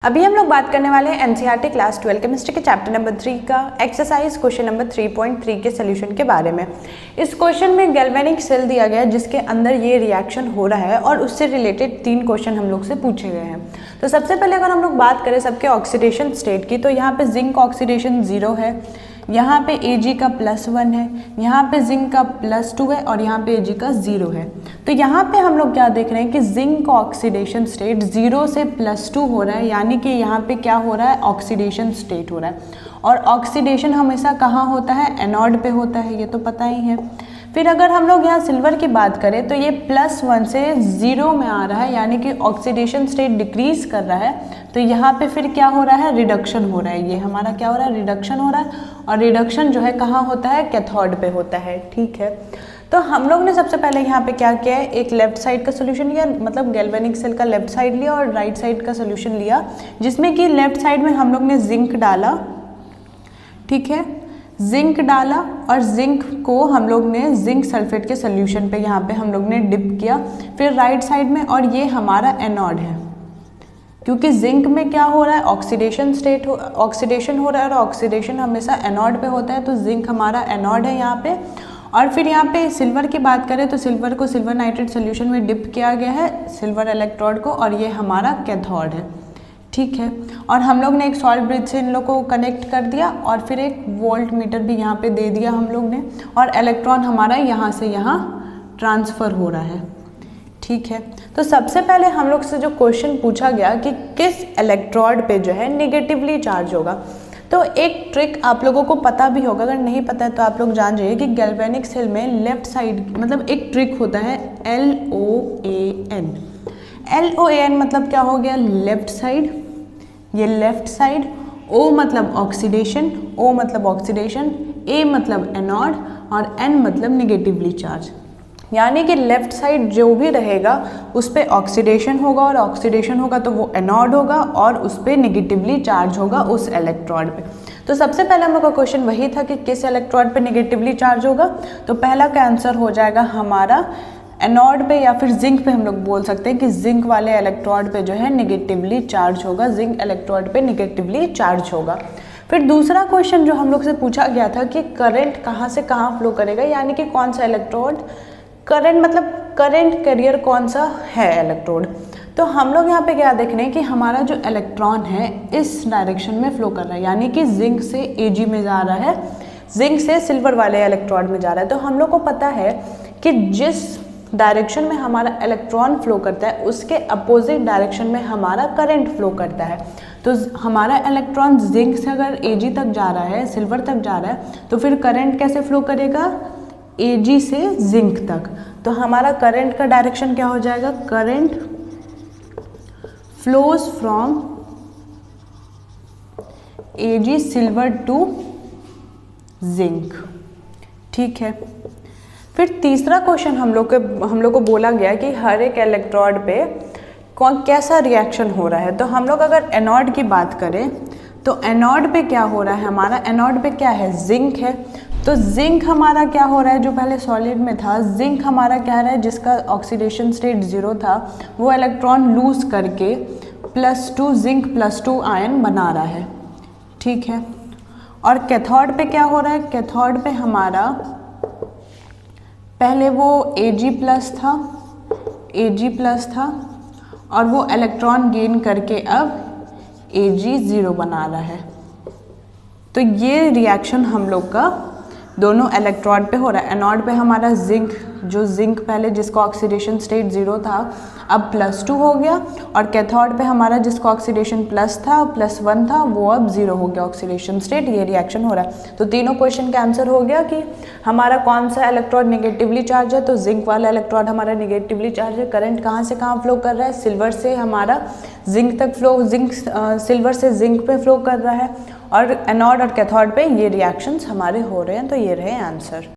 अभी हम लोग बात करने वाले हैं एनसीईआरटी क्लास 12 केमिस्ट्री के चैप्टर नंबर 3 का एक्सरसाइज क्वेश्चन नंबर 3.3 के सोल्यूशन के बारे में। इस क्वेश्चन में गैल्वेनिक सेल दिया गया है जिसके अंदर ये रिएक्शन हो रहा है और उससे रिलेटेड 3 क्वेश्चन हम लोग से पूछे गए हैं। तो सबसे पहले अगर हम लोग बात करें सबके ऑक्सीडेशन स्टेट की, तो यहाँ पे जिंक ऑक्सीडेशन 0 है, यहाँ पे Ag का +1 है, यहाँ पे जिंक का +2 है और यहाँ पे Ag का 0 है। तो यहाँ पे हम लोग क्या देख रहे हैं कि जिंक का ऑक्सीडेशन स्टेट 0 से +2 हो रहा है, यानी कि यहाँ पे क्या हो रहा है, ऑक्सीडेशन स्टेट हो रहा है। और ऑक्सीडेशन हमेशा कहाँ होता है, एनोड पे होता है, ये तो पता ही है। फिर अगर हम लोग यहाँ सिल्वर की बात करें तो ये +1 से 0 में आ रहा है, यानी कि ऑक्सीडेशन स्टेट डिक्रीज कर रहा है। तो यहाँ पे फिर क्या हो रहा है, रिडक्शन हो रहा है। ये हमारा क्या हो रहा है, रिडक्शन हो रहा है। और रिडक्शन जो है कहाँ होता है, कैथोड पे होता है। ठीक है, तो हम लोग ने सबसे पहले यहाँ पे क्या किया है, एक लेफ्ट साइड का सोल्यूशन लिया, मतलब गैल्वेनिक सेल का लेफ्ट साइड लिया और राइट साइड का सोल्यूशन लिया, जिसमें कि लेफ्ट साइड में हम लोग ने जिंक डाला। ठीक है, जिंक डाला और जिंक को हम लोग ने जिंक सल्फेट के सोल्यूशन पे यहाँ पे हम लोग ने डिप किया। फिर राइट साइड में, और ये हमारा एनोड है, क्योंकि जिंक में क्या हो रहा है, ऑक्सीडेशन हो रहा है और ऑक्सीडेशन हमेशा एनोड पे होता है, तो जिंक हमारा एनोड है यहाँ पे। और फिर यहाँ पे सिल्वर की बात करें तो सिल्वर को सिल्वर नाइट्रेट सोल्यूशन में डिप किया गया है, सिल्वर इलेक्ट्रोड को, और ये हमारा कैथोड है। ठीक है, और हम लोग ने एक सॉल्ट ब्रिज से इन लोग को कनेक्ट कर दिया और फिर एक वोल्ट मीटर भी यहाँ पे दे दिया हम लोग ने, और इलेक्ट्रॉन हमारा यहाँ से यहाँ ट्रांसफ़र हो रहा है। ठीक है, तो सबसे पहले हम लोग से जो क्वेश्चन पूछा गया कि किस इलेक्ट्रोड पे जो है नेगेटिवली चार्ज होगा। तो एक ट्रिक आप लोगों को पता भी होगा, अगर नहीं पता है तो आप लोग जान जाइए कि गैल्वेनिक सेल में लेफ्ट साइड, मतलब एक ट्रिक होता है LOAN। LOAN मतलब क्या हो गया, लेफ्ट साइड, ये लेफ्ट साइड। O मतलब ऑक्सीडेशन, O मतलब ऑक्सीडेशन, A मतलब एनोड और N मतलब निगेटिवली चार्ज। यानी कि लेफ्ट साइड जो भी रहेगा उस पर ऑक्सीडेशन होगा, और ऑक्सीडेशन होगा तो वो एनोड होगा और उस पर निगेटिवली चार्ज होगा उस इलेक्ट्रोड पे। तो सबसे पहले हम लोग का क्वेश्चन वही था कि किस इलेक्ट्रोड पे नेगेटिवली चार्ज होगा। तो पहला का आंसर हो जाएगा हमारा एनोड पे, या फिर जिंक पे हम लोग बोल सकते हैं कि जिंक वाले इलेक्ट्रोड पे जो है नेगेटिवली चार्ज होगा, जिंक इलेक्ट्रोड पे नेगेटिवली चार्ज होगा। फिर दूसरा क्वेश्चन जो हम लोग से पूछा गया था कि करंट कहाँ से कहाँ फ्लो करेगा, यानी कि कौन सा इलेक्ट्रोड करंट, मतलब करंट कैरियर कौन सा है इलेक्ट्रोड। तो हम लोग यहाँ पे क्या देख रहे हैं कि हमारा जो इलेक्ट्रॉन है इस डायरेक्शन में फ्लो कर रहा है, यानी कि जिंक से Ag में जा रहा है, जिंक से सिल्वर वाले इलेक्ट्रोड में जा रहा है। तो हम लोग को पता है कि जिस डायरेक्शन में हमारा इलेक्ट्रॉन फ्लो करता है उसके अपोजिट डायरेक्शन में हमारा करंट फ्लो करता है। तो हमारा इलेक्ट्रॉन जिंक से अगर Ag तक जा रहा है, सिल्वर तक जा रहा है, तो फिर करंट कैसे फ्लो करेगा, Ag से जिंक तक। तो हमारा करंट का डायरेक्शन क्या हो जाएगा, current flows from Ag silver to zinc. ठीक है, फिर तीसरा क्वेश्चन हम लोग को बोला गया कि हर एक इलेक्ट्रोड पे कैसा रिएक्शन हो रहा है। तो हम लोग अगर एनोड की बात करें तो एनोड पे क्या हो रहा है, हमारा एनोड पे क्या है, जिंक है। तो जिंक हमारा क्या हो रहा है, जो पहले सॉलिड में था, जिंक हमारा क्या रहा है, जिसका ऑक्सीडेशन स्टेट 0 था, वो इलेक्ट्रॉन लूज करके +2 जिंक +2 आयन बना रहा है। ठीक है, और कैथोड पे क्या हो रहा है, कैथोड पे हमारा पहले वो Ag+ था और वो इलेक्ट्रॉन गेन करके अब Ag0 बना रहा है। तो ये रिएक्शन हम लोग का दोनों इलेक्ट्रोड पे हो रहा है। एनोड पे हमारा जिंक, जो जिंक पहले जिसका ऑक्सीडेशन स्टेट 0 था अब +2 हो गया, और कैथोड पे हमारा जिसका ऑक्सीडेशन +1 था वो अब 0 हो गया ऑक्सीडेशन स्टेट। ये रिएक्शन हो रहा है। तो तीनों क्वेश्चन का आंसर हो गया कि हमारा कौन सा इलेक्ट्रोड नेगेटिवली चार्ज है, तो जिंक वाला इलेक्ट्रोड हमारा नेगेटिवली चार्ज है। करंट कहाँ से कहाँ फ्लो कर रहा है, सिल्वर से हमारा जिंक तक फ्लो, सिल्वर से जिंक पे फ्लो कर रहा है, और एनोड और कैथोड पे ये रिएक्शंस हमारे हो रहे हैं। तो ये रहे आंसर।